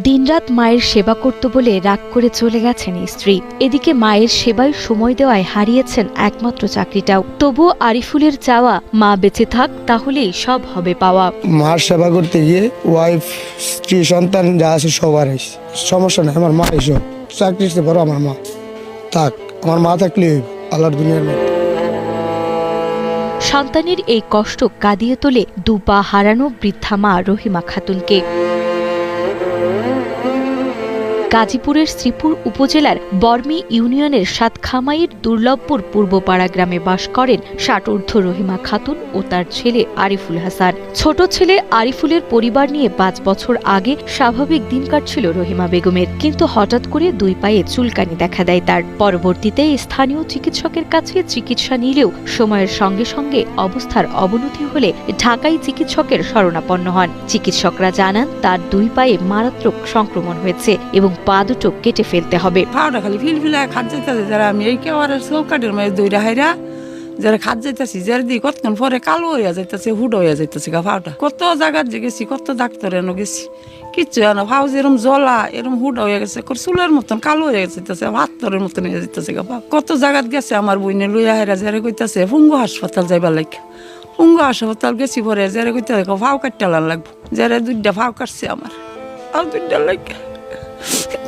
দিনরাত মায়ের সেবা করত বলে রাগ করে চলে গেছেন স্ত্রী। এদিকে মায়ের সেবায় সময় দেওয়ায় হারিয়েছেন একমাত্র চাকরিটাও। তবুও আরিফুলের চাওয়া, মা বেঁচে থাক, তাহলেই সব হবে পাওয়া। মার সেবা করতে গিয়ে ওয়াইফ, স্ত্রী, সন্তান যা আছে সবার সমস্যা নেই। আমার মা এসব চাকরি বড়, আমার মা থাক, আমার মা থাকলে আল্লাহর দুনিয়ার মধ্যে। সন্তানের এই কষ্ট কাঁদিয়ে তোলে দুপা হারানো বৃদ্ধা মা রহিমা খাতুনকে। গাজীপুরের শ্রীপুর উপজেলার বর্মি ইউনিয়নের সাতখামাইয়ের দুর্লভপুর পূর্বপাড়া গ্রামে বাস করেন ৬০ ঊর্ধ্ব রহিমা খাতুন ও তার ছেলে আরিফুল হাসান। ছোট ছেলে আরিফুলের পরিবার নিয়ে ৫ বছর আগে স্বাভাবিক দিন কাটছিল রহিমা বেগমের, কিন্তু হঠাৎ করে ২ পায়ে চুলকানি দেখা দেয় তার। পরবর্তীতে স্থানীয় চিকিৎসকের কাছে চিকিৎসা নিলেও সময়ের সঙ্গে সঙ্গে অবস্থার অবনতি হলে ঢাকায় চিকিৎসকের শরণাপন্ন হন। চিকিৎসকরা জানান তার ২ পায়ে মারাত্মক সংক্রমণ হয়েছে এবং পা দুটো কেটে ফেলতে হবে। পাউডা খালি ফিলফিলায় খাদ যাইতেছে, যারা আমি এই কেউ আর চৌকাটের মাঝে দইরা হাইরা যারা খাদ যাইতেছি, যারা দিই কতক্ষণ পরে কালো হইয়া যাইতেছে, হুডো হইয়া যাইতেছে গা পাউডা। কত জায়গার যে গেছি, কত ডাক্তার এনে গেছি, কিচ্ছু না। ভাও এরম জ্বলা, এরম হুডা হইয়া গেছে, চুলের মতন কালো হইয়া যাইতেছে, হাতরের মতন হইয়া যাইতেছে গা পা। কত জায়গাত গেছে আমার বইনে লইয়া হাইরা, যারা কইতাছে ফুঙ্গু হাসপাতাল যাইবার লাগে। ফুঙ্গু হাসপাতাল গেছি পরে যারা কইতাছে ভাও কাটতে লাগবো, যারা 2টা ভাও কাটছে আমার, আর 2টা লাগে।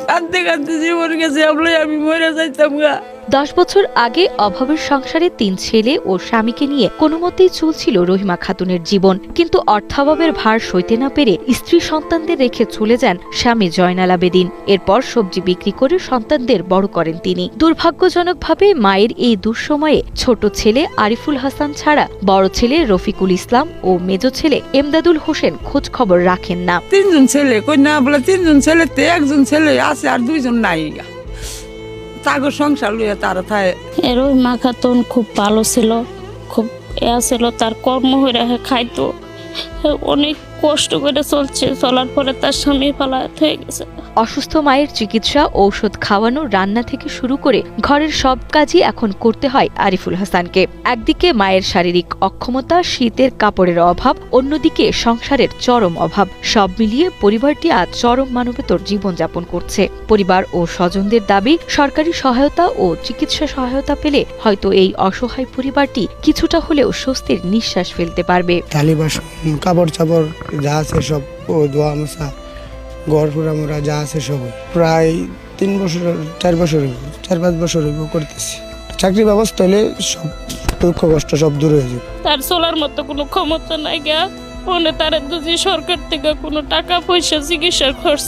কাঁদতে কাঁদতে জীবন গেছে, আমি মরে যাইতাম গা। 10 বছর আগে অভাবের সংসারে 3 ছেলে ও স্বামীকে নিয়ে কোনো মতেই চলছিল রহিমা খাতুনের জীবন। কিন্তু অর্থাভাবের ভার সইতে না পেরে স্ত্রী সন্তানদের রেখে চলে যান স্বামী জয়নাল আবেদিন। এরপর সবজি বিক্রি করে সন্তানদের বড় করেন তিনি। দুর্ভাগ্যজনকভাবে মায়ের এই দুঃসময়ে ছোট ছেলে আরিফুল হাসান ছাড়া বড় ছেলে রফিকুল ইসলাম ও মেজ ছেলে এমদাদুল হোসেন খোঁজ খবর রাখেন না। 3 জন ছেলে কই না বলে, 3 জন ছেলেতে 1 জন ছেলে আছে আর 2 জন নাই গা। তাগো সংসার লইয়া তারা থাকে। রহিমা খাতুন খুব ভালো ছিল, খুব ছিল, তার কর্ম হয়ে খাইতো, অনেক কষ্ট করে চলছে। চলার পরে তার স্বামী পালাত হয়ে গেছে। অসুস্থ মায়ের চিকিৎসা, ঔষধ খাওয়ানো, রান্না থেকে শুরু করে ঘরের সব কাজই এখন করতে হয় আরিফুল হাসানকে। একদিকে মায়ের শারীরিক অক্ষমতা, শীতের কাপড়ের অভাব, অন্যদিকে সংসারের চরম অভাব। সব মিলিয়ে পরিবারটি আজ চরম মানবেতর জীবনযাপন করছে। পরিবার ও স্বজনদের দাবি, সরকারি সহায়তা ও চিকিৎসা সহায়তা পেলে হয়তো এই অসহায় পরিবারটি কিছুটা হলেও স্বস্তির নিঃশ্বাস ফেলতে পারবে। থালি বাসন, কাপড় চাপড় যা আছে সব, ধোয়া মোছা, ঘর পোড়ামোড়া যা আছে সব প্রায় 3 বছর 4 বছর 4-5 বছর করতেছি। চাকরি ব্যবস্থা হলে সব দুঃখ কষ্ট সব দূর হয়ে যাবে। তার চলার মতো কোনো ক্ষমতা নাই গা। মনে তার যদি সরকার থেকে কোনো টাকা পয়সা চিকিৎসার খরচ